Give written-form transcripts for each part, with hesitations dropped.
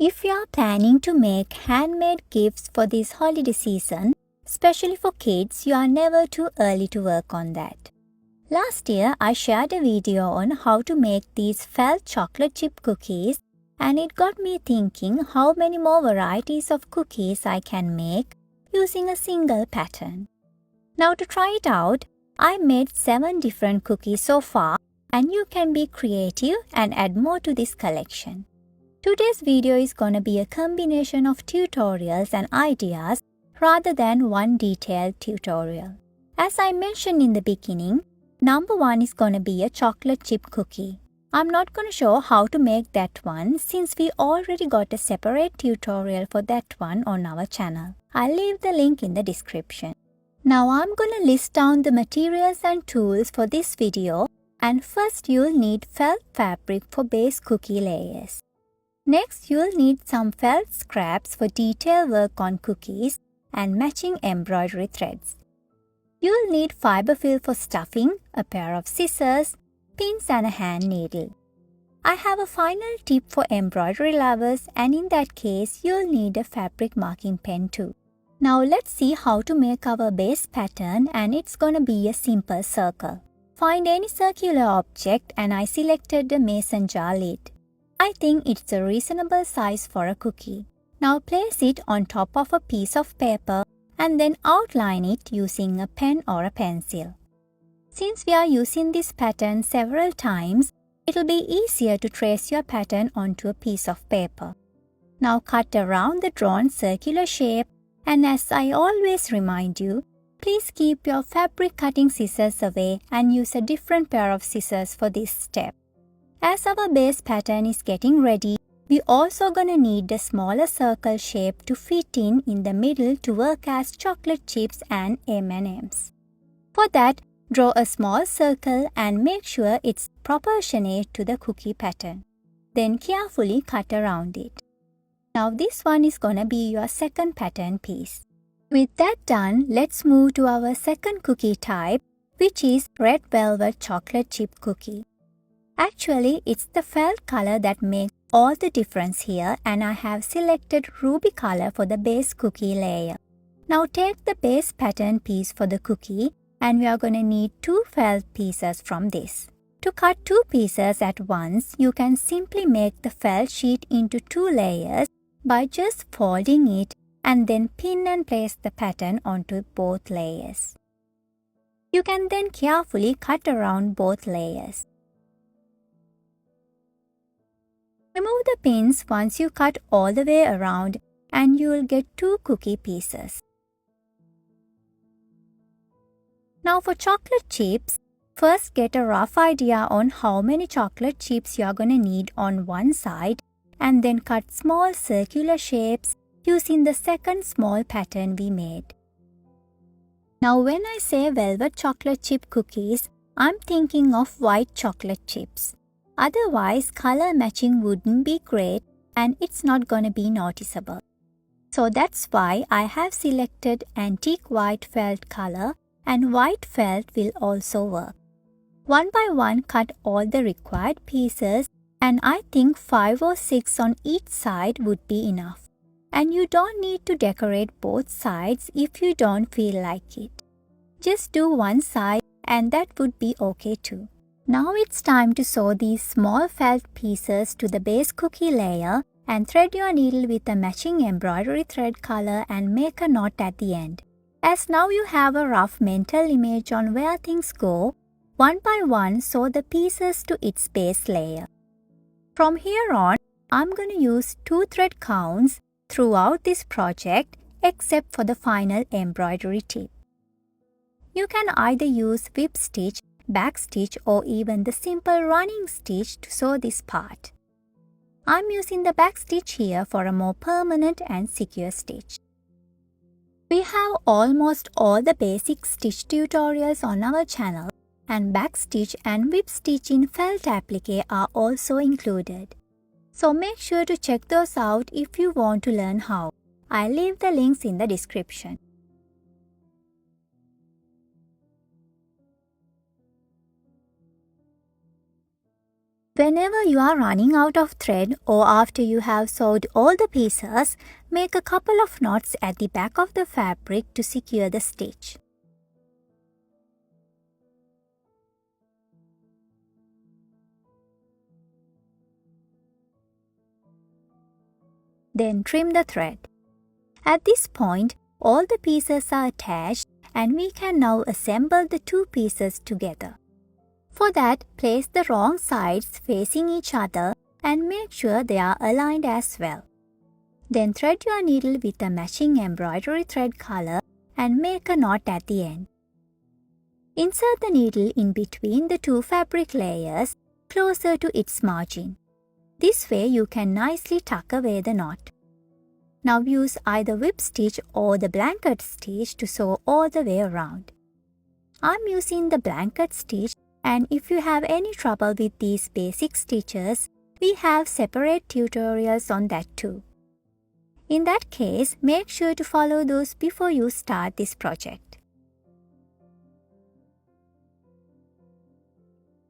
If you are planning to make handmade gifts for this holiday season, especially for kids, you are never too early to work on that. Last year, I shared a video on how to make these felt chocolate chip cookies, and it got me thinking how many more varieties of cookies I can make using a single pattern. Now to try it out, I made 7 different cookies so far, and you can be creative and add more to this collection. Today's video is gonna be a combination of tutorials and ideas rather than one detailed tutorial. As I mentioned in the beginning, number 1 is gonna be a chocolate chip cookie. I'm not gonna show how to make that one since we already got a separate tutorial for that one on our channel. I'll leave the link in the description. Now I'm gonna list down the materials and tools for this video, and first you'll need felt fabric for base cookie layers. Next, you'll need some felt scraps for detail work on cookies and matching embroidery threads. You'll need fiber fill for stuffing, a pair of scissors, pins and a hand needle. I have a final tip for embroidery lovers, and in that case, you'll need a fabric marking pen too. Now let's see how to make our base pattern, and it's gonna be a simple circle. Find any circular object, and I selected the mason jar lid. I think it's a reasonable size for a cookie. Now place it on top of a piece of paper and then outline it using a pen or a pencil. Since we are using this pattern several times, it'll be easier to trace your pattern onto a piece of paper. Now cut around the drawn circular shape, and as I always remind you, please keep your fabric cutting scissors away and use a different pair of scissors for this step. As our base pattern is getting ready, we also gonna need a smaller circle shape to fit in the middle to work as chocolate chips and M&Ms. For that, draw a small circle and make sure it's proportionate to the cookie pattern. Then carefully cut around it. Now this one is gonna be your second pattern piece. With that done, let's move to our second cookie type, which is red velvet chocolate chip cookie. Actually, it's the felt color that makes all the difference here, and I have selected ruby color for the base cookie layer. Now take the base pattern piece for the cookie, and we are going to need 2 felt pieces from this. To cut 2 pieces at once, you can simply make the felt sheet into 2 layers by just folding it and then pin and place the pattern onto both layers. You can then carefully cut around both layers. Remove the pins once you cut all the way around, and you will get 2 cookie pieces. Now for chocolate chips, first get a rough idea on how many chocolate chips you are going to need on one side, and then cut small circular shapes using the second small pattern we made. Now when I say velvet chocolate chip cookies, I'm thinking of white chocolate chips. Otherwise, color matching wouldn't be great and it's not gonna be noticeable. So that's why I have selected antique white felt color, and white felt will also work. One by one, cut all the required pieces, and I think 5 or 6 on each side would be enough. And you don't need to decorate both sides if you don't feel like it. Just do one side and that would be okay too. Now it's time to sew these small felt pieces to the base cookie layer and thread your needle with a matching embroidery thread color and make a knot at the end. As now you have a rough mental image on where things go, one by one sew the pieces to its base layer. From here on, I'm going to use 2 thread counts throughout this project except for the final embroidery tip. You can either use whip stitch, back stitch or even the simple running stitch to sew this part. I'm using the back stitch here for a more permanent and secure stitch. We have almost all the basic stitch tutorials on our channel, and back stitch and whip stitch in felt applique are also included. So make sure to check those out if you want to learn how. I'll leave the links in the description. Whenever you are running out of thread or after you have sewed all the pieces, make a couple of knots at the back of the fabric to secure the stitch. Then trim the thread. At this point, all the pieces are attached and we can now assemble the two pieces together. For that, place the wrong sides facing each other and make sure they are aligned as well. Then thread your needle with a matching embroidery thread color and make a knot at the end. Insert the needle in between the two fabric layers closer to its margin. This way you can nicely tuck away the knot. Now use either whip stitch or the blanket stitch to sew all the way around. I'm using the blanket stitch, and if you have any trouble with these basic stitches, we have separate tutorials on that too. In that case, make sure to follow those before you start this project.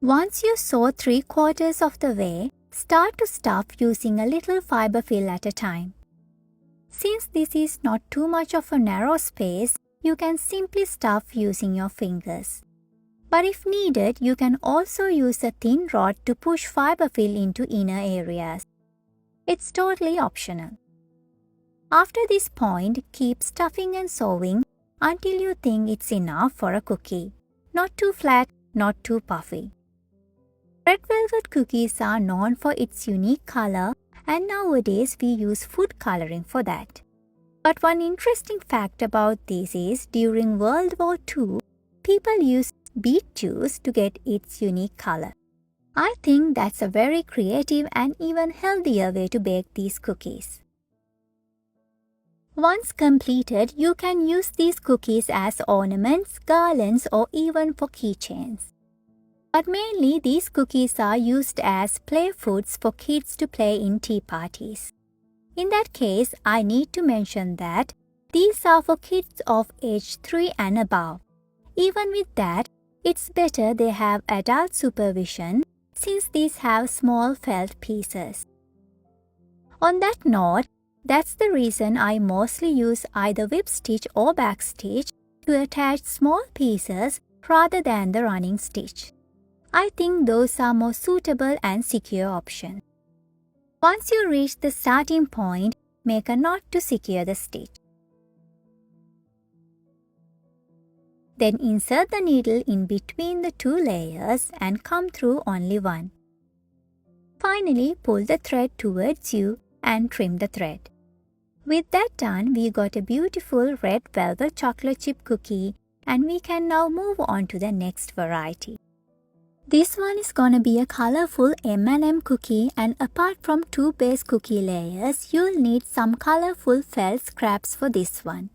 Once you sew 3/4 of the way, start to stuff using a little fiber fill at a time. Since this is not too much of a narrow space, you can simply stuff using your fingers. But if needed, you can also use a thin rod to push fiber fill into inner areas. It's totally optional. After this point, keep stuffing and sewing until you think it's enough for a cookie. Not too flat, not too puffy. Red velvet cookies are known for its unique color, and nowadays we use food coloring for that. But one interesting fact about this is during World War II, people used beet juice to get its unique color. I think that's a very creative and even healthier way to bake these cookies. Once completed, you can use these cookies as ornaments, garlands, or even for keychains. But mainly these cookies are used as play foods for kids to play in tea parties. In that case, I need to mention that these are for kids of age 3 and above. Even with that, it's better they have adult supervision since these have small felt pieces. On that note, that's the reason I mostly use either whip stitch or back stitch to attach small pieces rather than the running stitch. I think those are more suitable and secure options. Once you reach the starting point, make a knot to secure the stitch. Then insert the needle in between the two layers and come through only one. Finally, pull the thread towards you and trim the thread. With that done, we got a beautiful red velvet chocolate chip cookie, and we can now move on to the next variety. This one is gonna be a colorful M&M cookie, and apart from two base cookie layers, you'll need some colorful felt scraps for this one.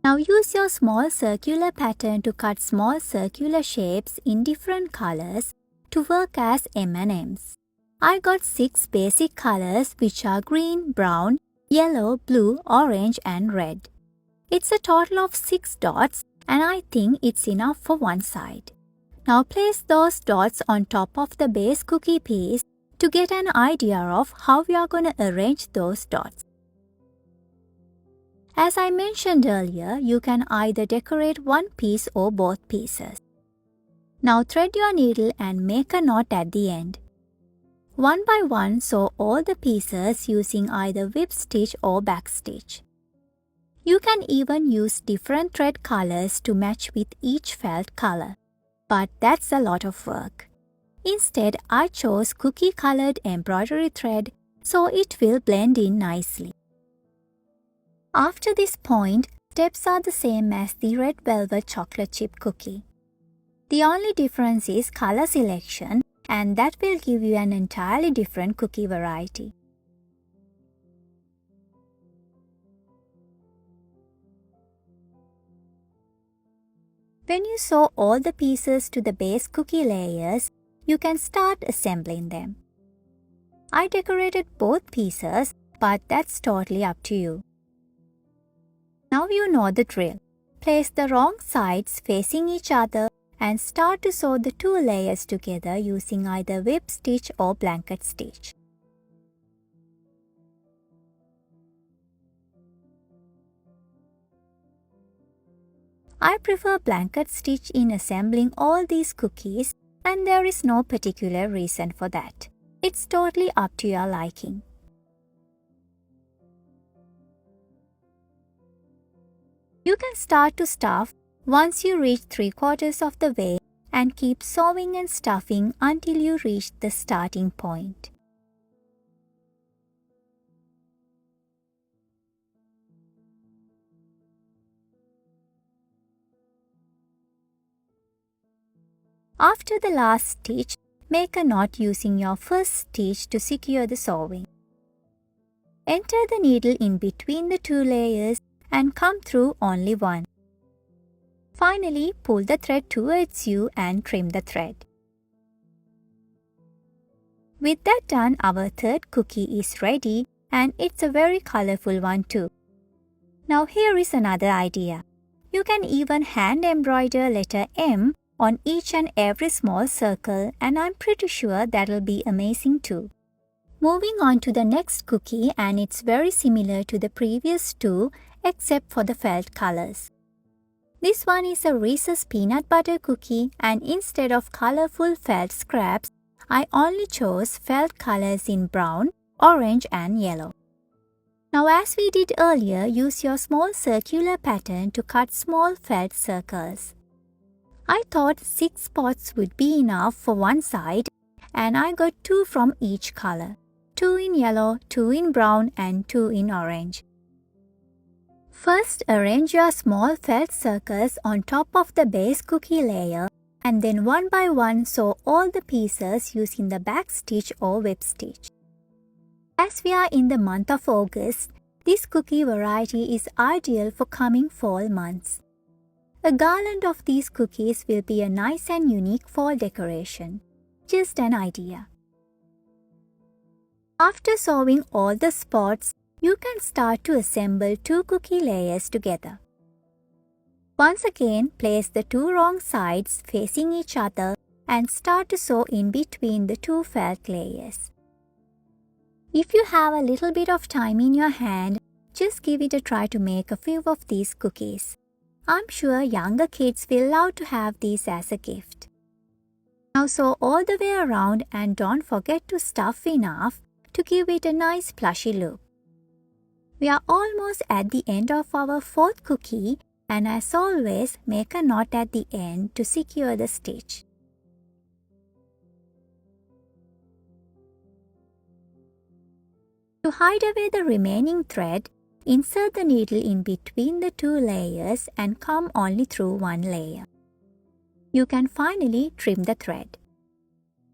Now use your small circular pattern to cut small circular shapes in different colors to work as M&Ms. I got 6 basic colors which are green, brown, yellow, blue, orange and red. It's a total of 6 dots, and I think it's enough for one side. Now place those dots on top of the base cookie piece to get an idea of how we are going to arrange those dots. As I mentioned earlier, you can either decorate one piece or both pieces. Now thread your needle and make a knot at the end. One by one, sew all the pieces using either whip stitch or back stitch. You can even use different thread colors to match with each felt color, but that's a lot of work. Instead, I chose cookie colored embroidery thread so it will blend in nicely. After this point, steps are the same as the red velvet chocolate chip cookie. The only difference is color selection, and that will give you an entirely different cookie variety. When you sew all the pieces to the base cookie layers, you can start assembling them. I decorated both pieces, but that's totally up to you. Now you know the drill. Place the wrong sides facing each other and start to sew the two layers together using either whip stitch or blanket stitch. I prefer blanket stitch in assembling all these cookies, and there is no particular reason for that. It's totally up to your liking. You can start to stuff once you reach 3/4 of the way and keep sewing and stuffing until you reach the starting point. After the last stitch, make a knot using your first stitch to secure the sewing. Enter the needle in between the two layers and come through only one. Finally, pull the thread towards you and trim the thread. With that done, our third cookie is ready, and it's a very colorful one too. Now here is another idea. You can even hand embroider letter M on each and every small circle, and I'm pretty sure that'll be amazing too. Moving on to the next cookie, and it's very similar to the previous two except for the felt colors. This one is a Reese's peanut butter cookie, and instead of colorful felt scraps, I only chose felt colors in brown, orange and yellow. Now as we did earlier, use your small circular pattern to cut small felt circles. I thought 6 spots would be enough for one side, and I got 2 from each color. 2 in yellow, 2 in brown and 2 in orange. First, arrange your small felt circles on top of the base cookie layer, and then one by one sew all the pieces using the back stitch or whip stitch. As we are in the month of August, this cookie variety is ideal for coming fall months. A garland of these cookies will be a nice and unique fall decoration. Just an idea. After sewing all the spots, you can start to assemble 2 cookie layers together. Once again, place the 2 wrong sides facing each other and start to sew in between the 2 felt layers. If you have a little bit of time in your hand, just give it a try to make a few of these cookies. I'm sure younger kids will love to have these as a gift. Now sew all the way around and don't forget to stuff enough to give it a nice plushy look. We are almost at the end of our 4th cookie, and as always, make a knot at the end to secure the stitch. To hide away the remaining thread, insert the needle in between the 2 layers and come only through one layer. You can finally trim the thread.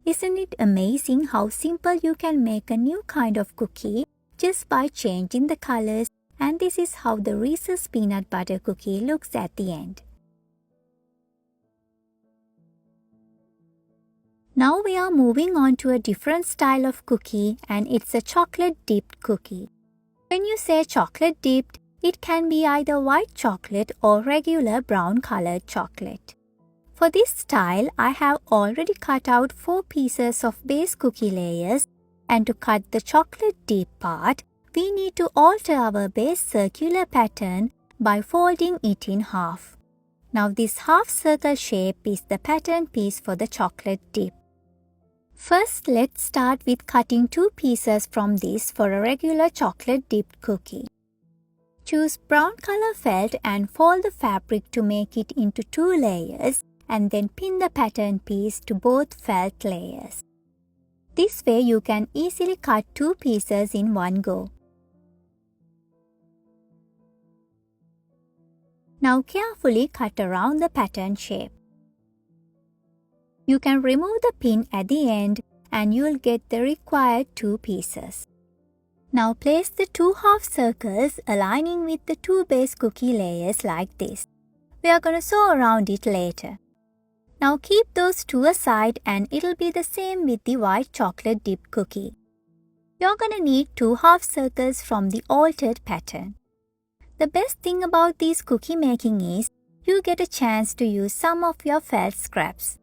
Isn't it amazing how simple you can make a new kind of cookie just by changing the colors, and this is how the Reese's peanut butter cookie looks at the end. Now we are moving on to a different style of cookie, and it's a chocolate dipped cookie. When you say chocolate dipped, it can be either white chocolate or regular brown colored chocolate. For this style, I have already cut out 4 pieces of base cookie layers, and to cut the chocolate dip part, we need to alter our base circular pattern by folding it in half. Now this half circle shape is the pattern piece for the chocolate dip. First, let's start with cutting 2 pieces from this for a regular chocolate dipped cookie. Choose brown color felt and fold the fabric to make it into 2 layers, and then pin the pattern piece to both felt layers. This way you can easily cut 2 pieces in one go. Now carefully cut around the pattern shape. You can remove the pin at the end and you will get the required 2 pieces. Now place the 2 half circles aligning with the 2 base cookie layers like this. We are going to sew around it later. Now keep those 2 aside, and it'll be the same with the white chocolate dipped cookie. You're going to need 2 half circles from the altered pattern. The best thing about these cookie making is you get a chance to use some of your felt scraps.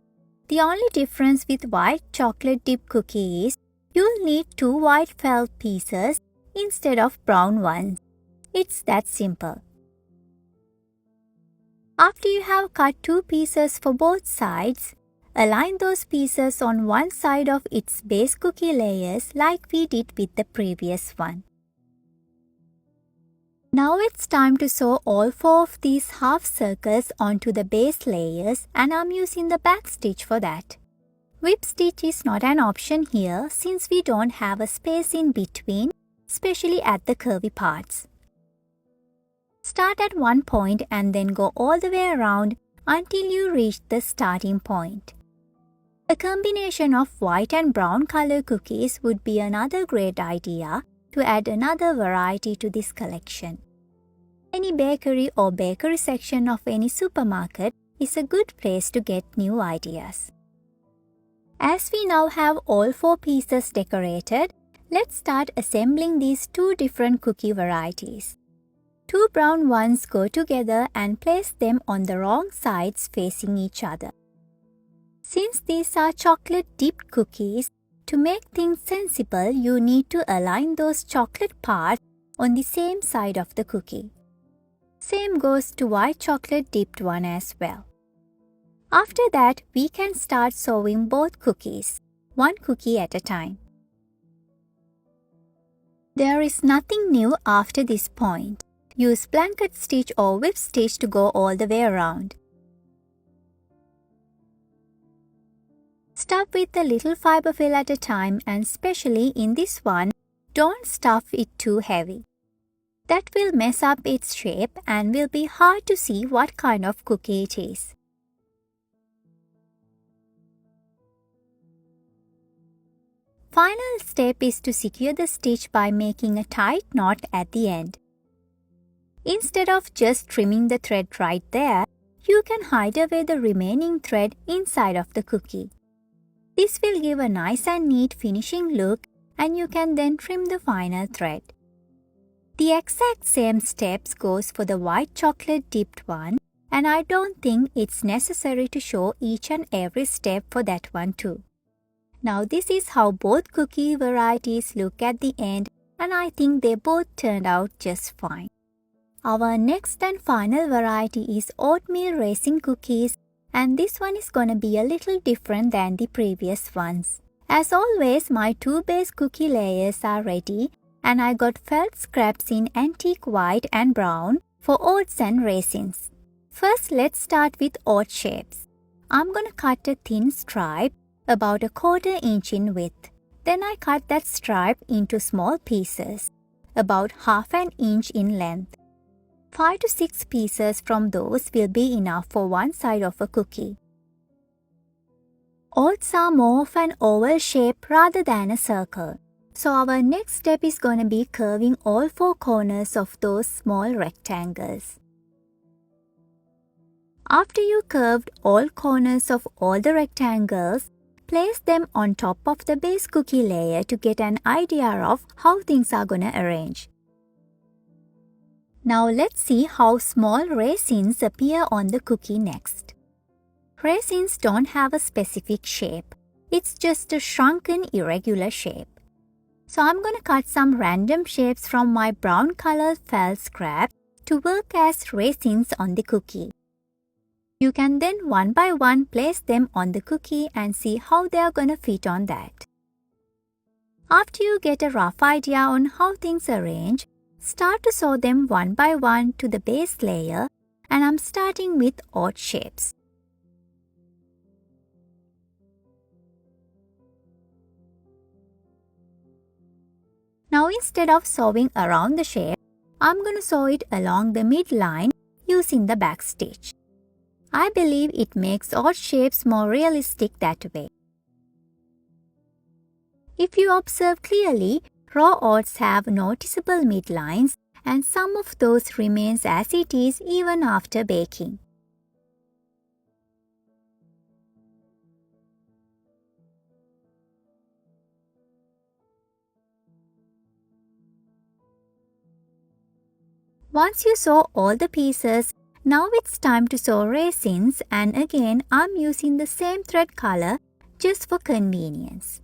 The only difference with white chocolate dip cookie is you'll need 2 white felt pieces instead of brown ones. It's that simple. After you have cut 2 pieces for both sides, align those pieces on one side of its base cookie layers like we did with the previous one. Now it's time to sew all 4 of these half circles onto the base layers, and I'm using the back stitch for that. Whip stitch is not an option here since we don't have a space in between, especially at the curvy parts. Start at one point and then go all the way around until you reach the starting point. A combination of white and brown color cookies would be another great idea to add another variety to this collection. Any bakery or bakery section of any supermarket is a good place to get new ideas. As we now have all 4 pieces decorated, let's start assembling these 2 different cookie varieties. 2 brown ones go together and place them on the wrong sides facing each other. Since these are chocolate dipped cookies, to make things sensible, you need to align those chocolate parts on the same side of the cookie. Same goes to white chocolate dipped one as well. After that, we can start sewing both cookies, one cookie at a time. There is nothing new after this point. Use blanket stitch or whip stitch to go all the way around. Stuff with a little fiber fill at a time, and especially in this one, don't stuff it too heavy. That will mess up its shape and will be hard to see what kind of cookie it is. Final step is to secure the stitch by making a tight knot at the end. Instead of just trimming the thread right there, you can hide away the remaining thread inside of the cookie. This will give a nice and neat finishing look, and you can then trim the final thread. The exact same steps goes for the white chocolate dipped one, and I don't think it's necessary to show each and every step for that one too. Now this is how both cookie varieties look at the end, and I think they both turned out just fine. Our next and final variety is oatmeal raisin cookies, and this one is gonna be a little different than the previous ones. As always, my 2 base cookie layers are ready, and I got felt scraps in antique white and brown for oats and raisins. First, let's start with oat shapes. I'm gonna cut a thin stripe about 1/4 inch in width. Then I cut that stripe into small pieces, about 1/2 inch in length. 5 to 6 pieces from those will be enough for one side of a cookie. Oats are more of an oval shape rather than a circle. So our next step is going to be curving all 4 corners of those small rectangles. After you curved all corners of all the rectangles, place them on top of the base cookie layer to get an idea of how things are going to arrange. Now let's see how small raisins appear on the cookie next. Raisins don't have a specific shape. It's just a shrunken irregular shape. So I'm going to cut some random shapes from my brown colored felt scrap to work as raisins on the cookie. You can then one by one place them on the cookie and see how they are going to fit on that. After you get a rough idea on how things arrange, start to sew them one by one to the base layer, and I'm starting with odd shapes. Now instead of sewing around the shape, I'm going to sew it along the midline using the back stitch. I believe it makes odd shapes more realistic that way. If you observe clearly, raw oats have noticeable midlines, and some of those remains as it is even after baking. Once you sew all the pieces, Now it's time to sew raisins, and again I'm using the same thread color just for convenience.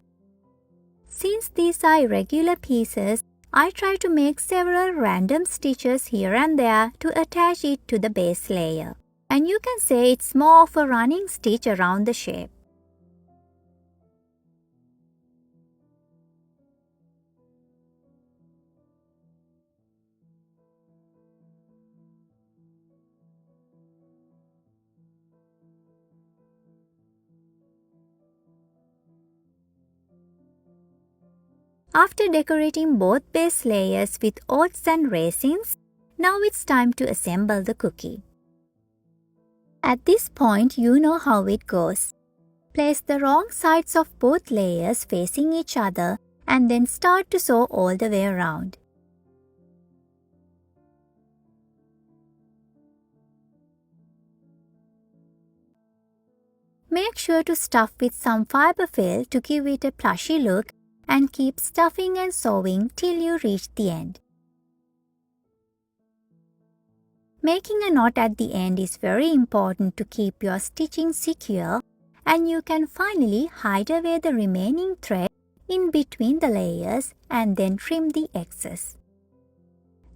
Since these are irregular pieces, I try to make several random stitches here and there to attach it to the base layer. And you can say it's more of a running stitch around the shape. After decorating both base layers with oats and raisins, now it's time to assemble the cookie. At this point, you know how it goes. Place the wrong sides of both layers facing each other and then start to sew all the way around. Make sure to stuff with some fiber fill to give it a plushy look, and keep stuffing and sewing till you reach the end. Making a knot at the end is very important to keep your stitching secure, and you can finally hide away the remaining thread in between the layers and then trim the excess.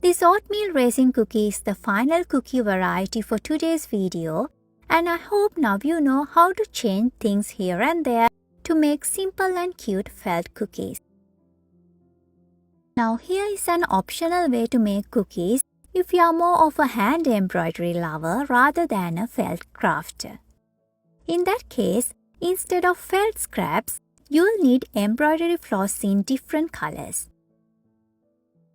This oatmeal raisin cookie is the final cookie variety for today's video, and I hope now you know how to change things here and there to make simple and cute felt cookies. Now here is an optional way to make cookies if you are more of a hand embroidery lover rather than a felt crafter. In that case, instead of felt scraps, you'll need embroidery floss in different colors.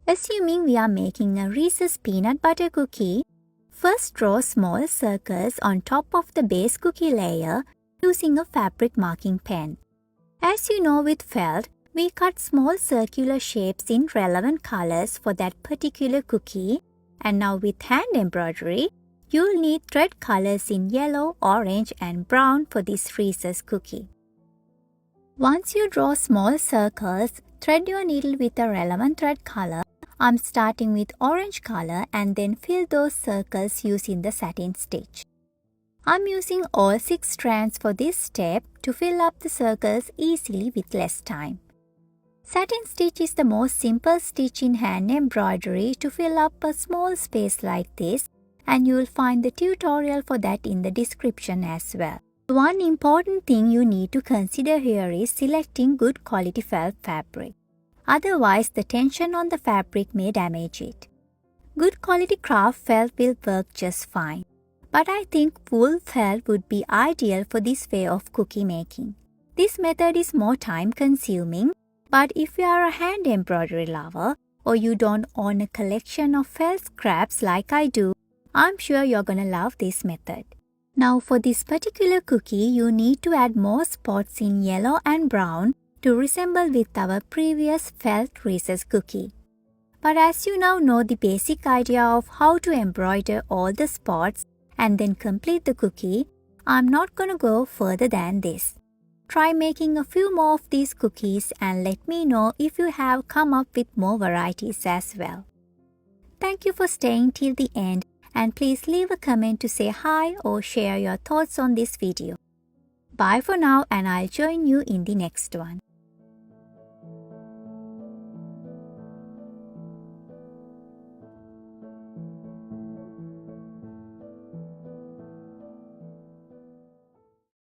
Assuming we are making a Reese's peanut butter cookie, first draw small circles on top of the base cookie layer using a fabric marking pen. As you know, with felt, we cut small circular shapes in relevant colors for that particular cookie, and now with hand embroidery, you'll need thread colors in yellow, orange and brown for this Reese's cookie. Once you draw small circles, thread your needle with a relevant thread color. I'm starting with orange color and then fill those circles using the satin stitch. I'm using all 6 strands for this step to fill up the circles easily with less time. Satin stitch is the most simple stitch in hand embroidery to fill up a small space like this, and you'll find the tutorial for that in the description as well. One important thing you need to consider here is selecting good quality felt fabric. Otherwise, the tension on the fabric may damage it. Good quality craft felt will work just fine, but I think wool felt would be ideal for this way of cookie making. This method is more time consuming, but if you are a hand embroidery lover or you don't own a collection of felt scraps like I do, I'm sure you're gonna love this method. Now for this particular cookie, you need to add more spots in yellow and brown to resemble with our previous felt Reese's cookie. But as you now know the basic idea of how to embroider all the spots and then complete the cookie, I'm not gonna go further than this. Try making a few more of these cookies and let me know if you have come up with more varieties as well. Thank you for staying till the end, and please leave a comment to say hi or share your thoughts on this video. Bye for now, and I'll join you in the next one.